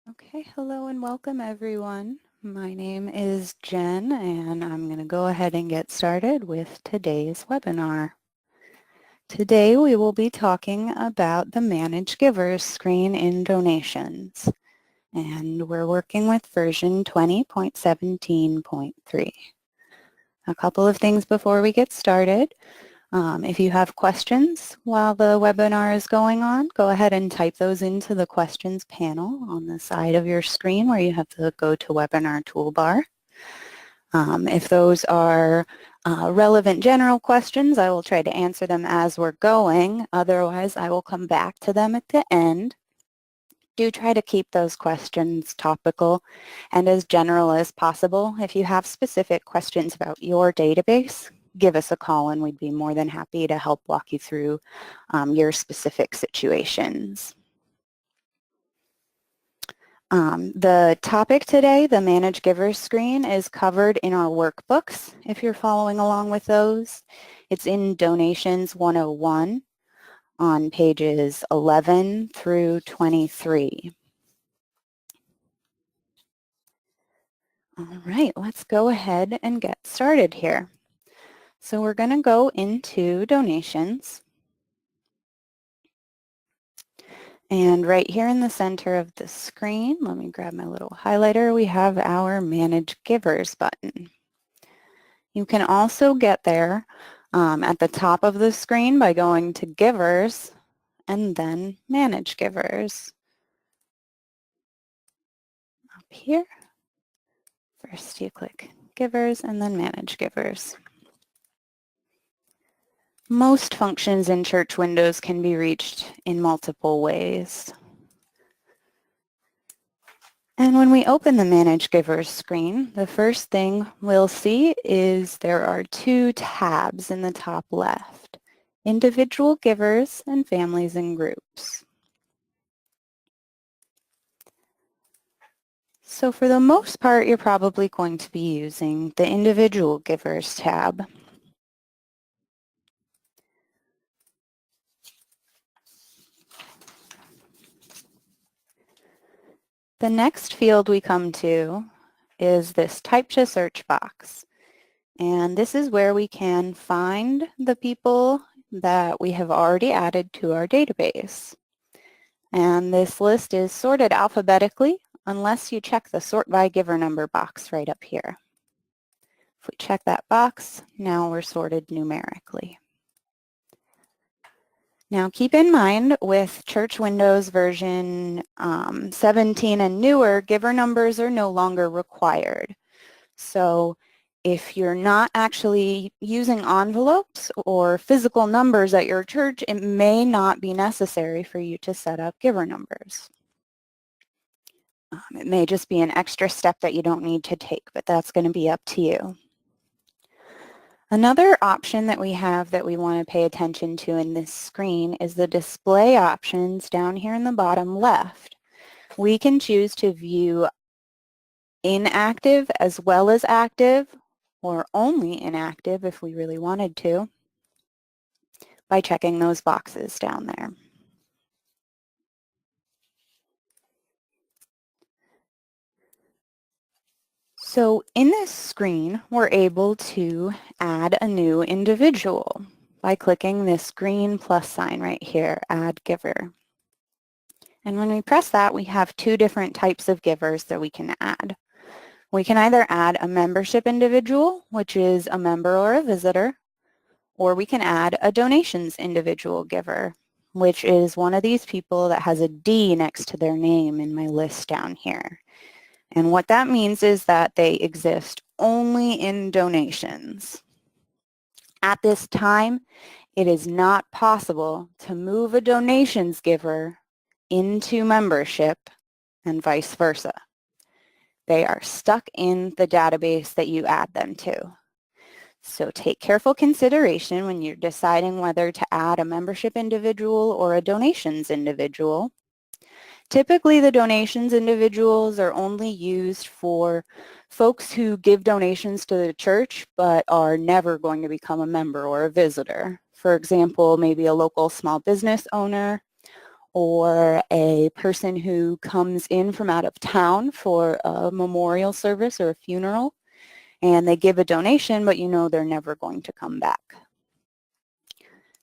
Okay, hello and welcome everyone. My name is Jen and I'm going to go ahead and get started with today's webinar. Today we will be talking about the Manage Givers screen in donations, and we're working with version 20.17.3. A couple of things before we get started. If you have questions while the webinar is going on, go ahead and type those into the questions panel on the side of your screen where you have the GoToWebinar toolbar. If those are relevant general questions, I will try to answer them as we're going. Otherwise, I will come back to them at the end. Do try to keep those questions topical and as general as possible. If you have specific questions about your database, give us a call and we'd be more than happy to help walk you through your specific situations. The topic today, the Manage Givers screen, is covered in our workbooks if you're following along with those. It's in Donations 101 on pages 11 through 23. All right, let's go ahead and get started here. So we're going to go into donations. And right here in the center of the screen, let me grab my little highlighter, we have our Manage Givers button. You can also get there at the top of the screen by going to Givers and then Manage Givers. Up here, first you click Givers and then Manage Givers. Most functions in Church Windows can be reached in multiple ways. And when we open the Manage Givers screen, the first thing we'll see is there are two tabs in the top left, Individual Givers and Families and Groups. So for the most part, you're probably going to be using the Individual Givers tab. The next field we come to is this Type to Search box. And this is where we can find the people that we have already added to our database. And this list is sorted alphabetically unless you check the Sort by Giver Number box right up here. If we check that box, now we're sorted numerically. Now keep in mind with Church Windows version 17 and newer, giver numbers are no longer required. So if you're not actually using envelopes or physical numbers at your church, it may not be necessary for you to set up giver numbers. It may just be an extra step that you don't need to take, but that's going to be up to you. Another option that we have that we want to pay attention to in this screen is the display options down here in the bottom left. We can choose to view inactive as well as active, or only inactive if we really wanted to, by checking those boxes down there. So in this screen, we're able to add a new individual by clicking this green plus sign right here, Add Giver. And when we press that, we have two different types of givers that we can add. We can either add a membership individual, which is a member or a visitor, or we can add a donations individual giver, which is one of these people that has a D next to their name in my list down here. And what that means is that they exist only in donations. At this time, it is not possible to move a donations giver into membership and vice versa. They are stuck in the database that you add them to. So take careful consideration when you're deciding whether to add a membership individual or a donations individual. Typically, the donations individuals are only used for folks who give donations to the church but are never going to become a member or a visitor. For example, maybe a local small business owner or a person who comes in from out of town for a memorial service or a funeral, and they give a donation, but you know they're never going to come back.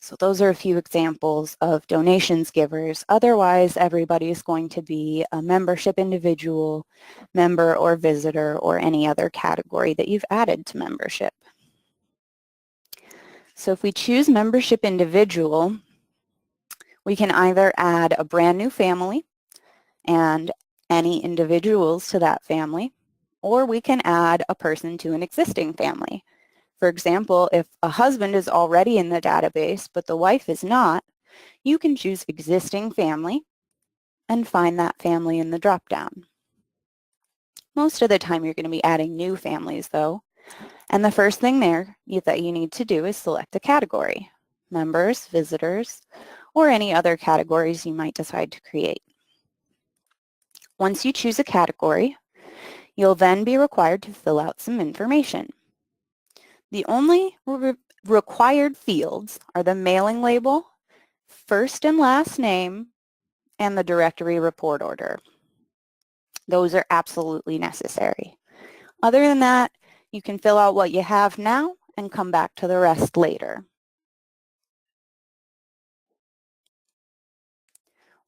So those are a few examples of donations givers. Otherwise, everybody is going to be a membership individual, member or visitor, or any other category that you've added to membership. So if we choose membership individual, we can either add a brand new family and any individuals to that family, or we can add a person to an existing family. For example, if a husband is already in the database but the wife is not, you can choose existing family and find that family in the drop-down. Most of the time you're going to be adding new families though, and the first thing there that you need to do is select a category: members, visitors, or any other categories you might decide to create. Once you choose a category, you'll then be required to fill out some information. The only required fields are the mailing label, first and last name, and the directory report order. Those are absolutely necessary. Other than that, you can fill out what you have now and come back to the rest later.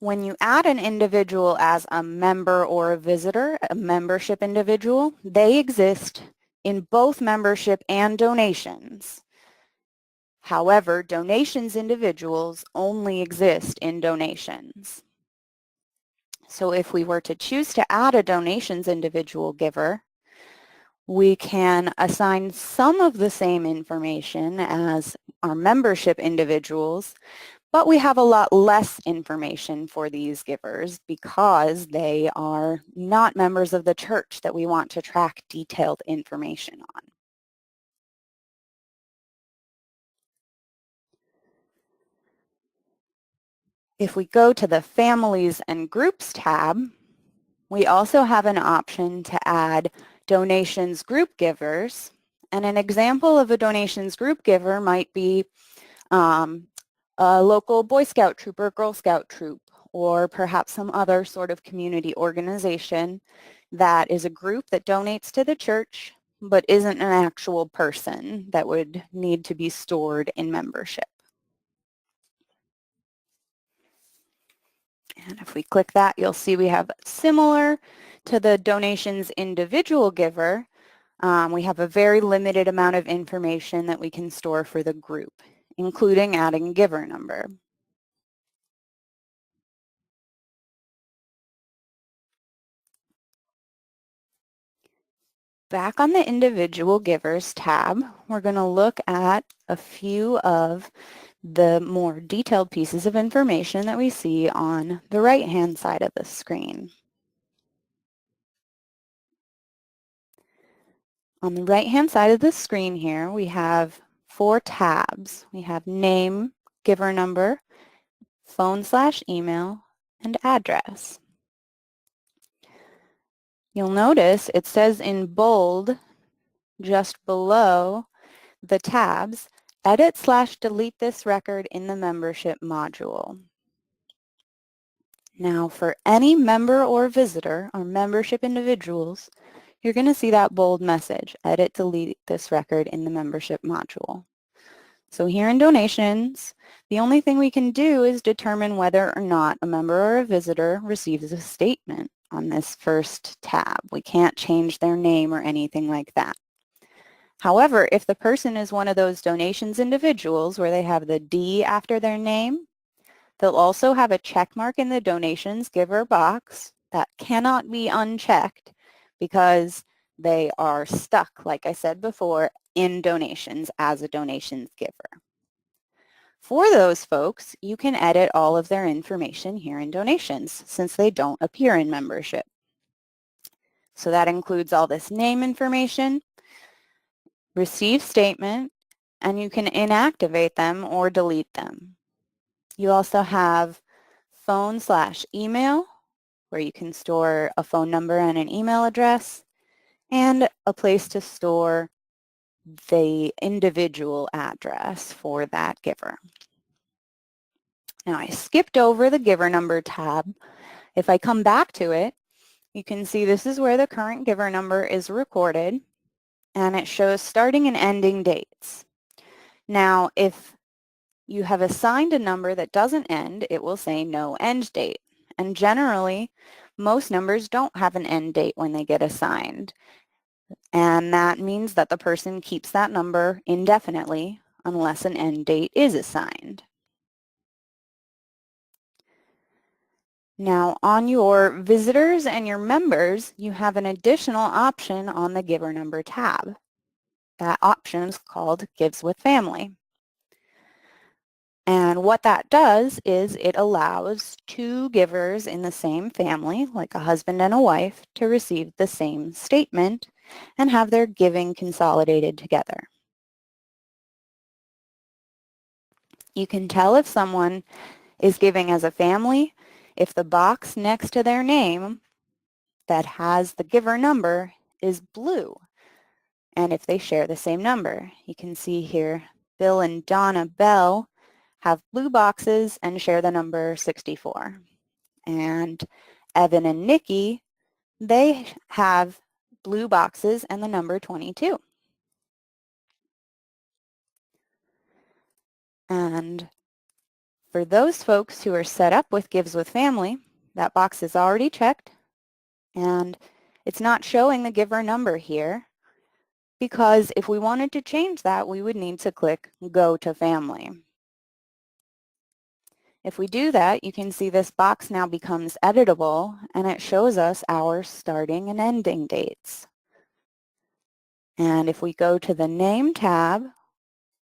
When you add an individual as a member or a visitor, a membership individual, they exist in both membership and donations. However, donations individuals only exist in donations. So if we were to choose to add a donations individual giver, we can assign some of the same information as our membership individuals, but we have a lot less information for these givers because they are not members of the church that we want to track detailed information on. If we go to the Families and Groups tab, we also have an option to add donations group givers. And an example of a donations group giver might be a local Boy Scout troop or Girl Scout troop, or perhaps some other sort of community organization that is a group that donates to the church but isn't an actual person that would need to be stored in membership. And if we click that, you'll see we have similar to the donations individual giver. We have a very limited amount of information that we can store for the group, including adding a giver number. Back on the Individual Givers tab, we're going to look at a few of the more detailed pieces of information that we see on the right-hand side of the screen. On the right-hand side of the screen here, we have 4 tabs. We have name, giver number, phone/email, and address. You'll notice it says in bold just below the tabs, edit/delete this record in the membership module. Now for any member or visitor or membership individuals, you're going to see that bold message, edit/delete this record in the membership module. So here in donations, the only thing we can do is determine whether or not a member or a visitor receives a statement on this first tab. We can't change their name or anything like that. However, if the person is one of those donations individuals where they have the D after their name, they'll also have a check mark in the donations giver box that cannot be unchecked because they are stuck, like I said before, in donations as a donations giver. For those folks, you can edit all of their information here in donations since they don't appear in membership. So that includes all this name information, receive statement, and you can inactivate them or delete them. You also have phone/email, where you can store a phone number and an email address, and a place to store the individual address for that giver. Now I skipped over the giver number tab. If I come back to it, you can see this is where the current giver number is recorded, and it shows starting and ending dates. Now, if you have assigned a number that doesn't end, it will say no end date. And generally, most numbers don't have an end date when they get assigned. And that means that the person keeps that number indefinitely unless an end date is assigned. Now, on your visitors and your members, you have an additional option on the Giver Number tab. That option is called Gives with Family. And what that does is it allows two givers in the same family, like a husband and a wife, to receive the same statement and have their giving consolidated together. You can tell if someone is giving as a family if the box next to their name that has the giver number is blue, and if they share the same number. You can see here Bill and Donna Bell have blue boxes and share the number 64. And Evan and Nikki, they have blue boxes and the number 22. And for those folks who are set up with Gives with Family, that box is already checked, and it's not showing the giver number here, because if we wanted to change that, we would need to click Go to Family. If we do that, you can see this box now becomes editable, and it shows us our starting and ending dates. And if we go to the Name tab,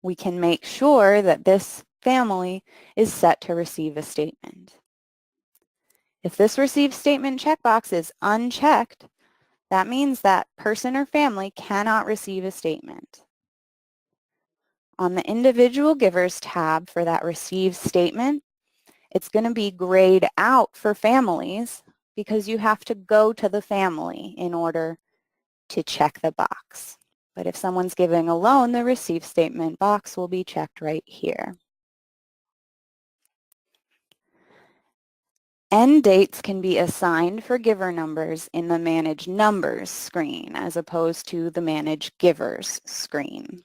we can make sure that this family is set to receive a statement. If this Receive Statement checkbox is unchecked, that means that person or family cannot receive a statement. On the Individual Givers tab for that Receive Statement, it's going to be grayed out for families because you have to go to the family in order to check the box. But if someone's giving alone, the Receive Statement box will be checked right here. End dates can be assigned for giver numbers in the Manage Numbers screen as opposed to the Manage Givers screen.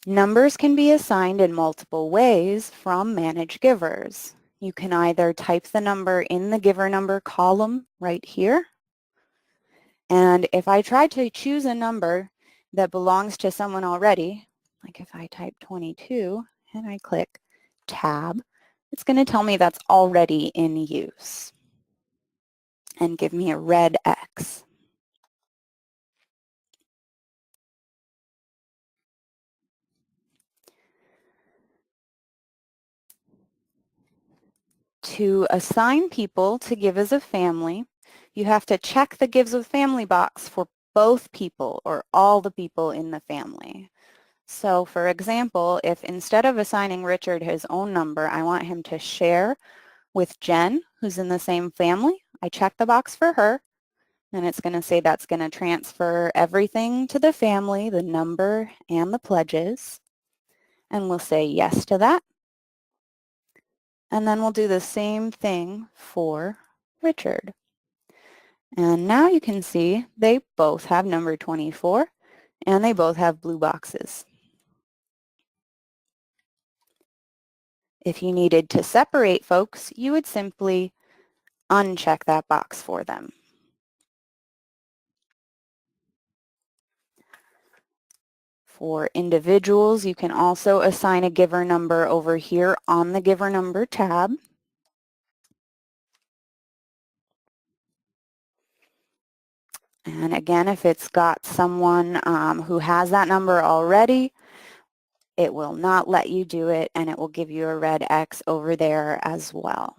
Numbers can be assigned in multiple ways from Manage Givers. You can either type the number in the giver number column right here. And if I try to choose a number that belongs to someone already, like if I type 22 and I click Tab, it's going to tell me that's already in use and give me a red X. To assign people to give as a family, you have to check the Gives with Family box for both people or all the people in the family. So for example, if instead of assigning Richard his own number, I want him to share with Jen, who's in the same family, I check the box for her, and it's going to say that's going to transfer everything to the family, the number and the pledges, and we'll say yes to that. And then we'll do the same thing for Richard. And now you can see they both have number 24 and they both have blue boxes. If you needed to separate folks, you would simply uncheck that box for them. For individuals, you can also assign a giver number over here on the Giver Number tab. And again, if it's got someone who has that number already, it will not let you do it, and it will give you a red X over there as well.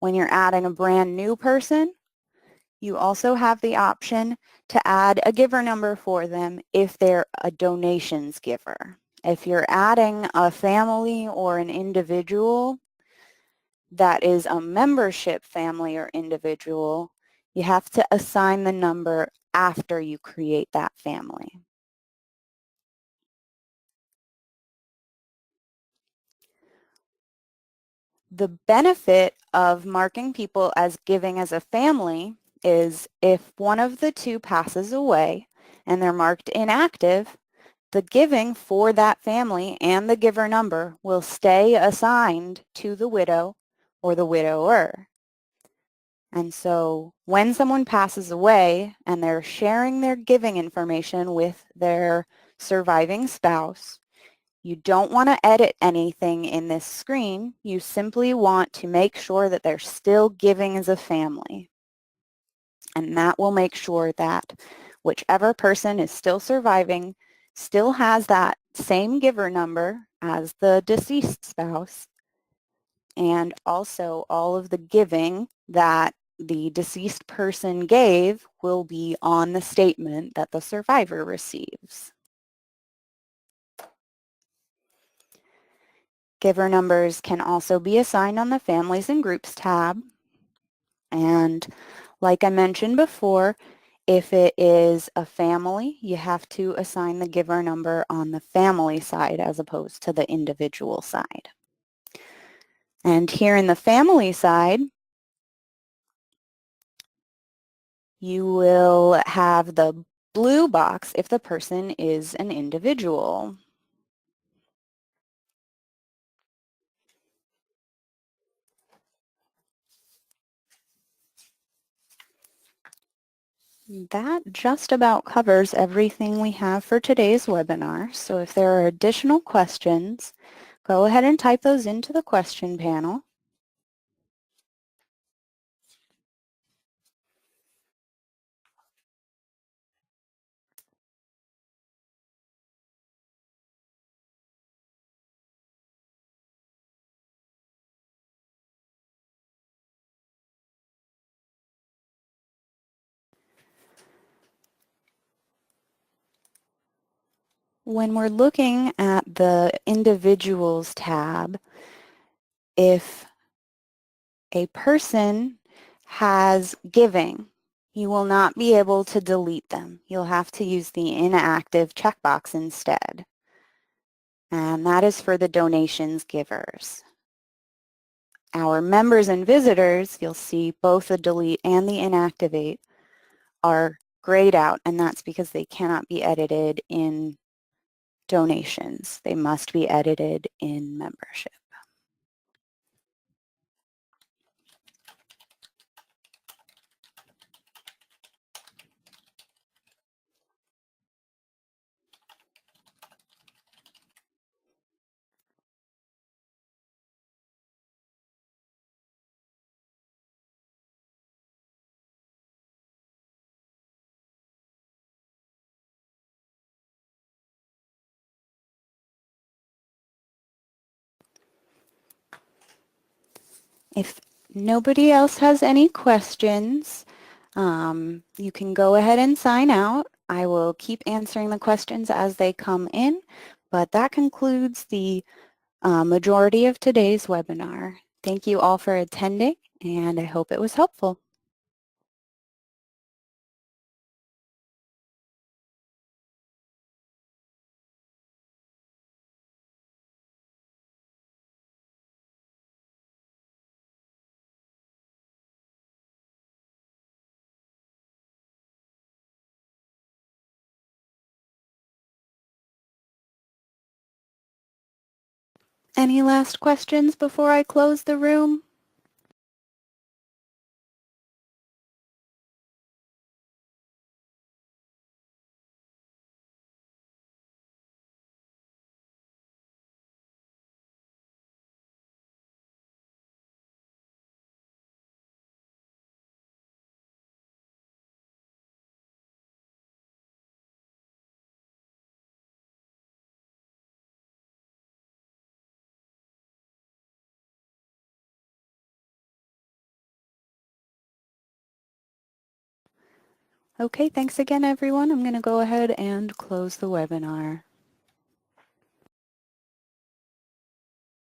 When you're adding a brand new person, you also have the option to add a giver number for them if they're a donations giver. If you're adding a family or an individual that is a membership family or individual, you have to assign the number after you create that family. The benefit of marking people as giving as a family is if one of the two passes away and they're marked inactive, the giving for that family and the giver number will stay assigned to the widow or the widower. And so when someone passes away and they're sharing their giving information with their surviving spouse, you don't want to edit anything in this screen. You simply want to make sure that they're still giving as a family. And that will make sure that whichever person is still surviving still has that same giver number as the deceased spouse, and also all of the giving that the deceased person gave will be on the statement that the survivor receives. Giver numbers can also be assigned on the Families and Groups tab. And like I mentioned before, if it is a family, you have to assign the giver number on the family side as opposed to the individual side. And here in the family side, you will have the blue box if the person is an individual. That just about covers everything we have for today's webinar. So if there are additional questions, go ahead and type those into the question panel. When we're looking at the Individuals tab, if a person has giving, you will not be able to delete them. You'll have to use the inactive checkbox instead. And that is for the donations givers. Our members and visitors, you'll see both the delete and the inactivate are grayed out, and that's because they cannot be edited in donations. They must be edited in membership. If nobody else has any questions, you can go ahead and sign out. I will keep answering the questions as they come in, but that concludes the majority of today's webinar. Thank you all for attending, and I hope it was helpful. Any last questions before I close the room? Okay, thanks again, everyone. I'm going to go ahead and close the webinar.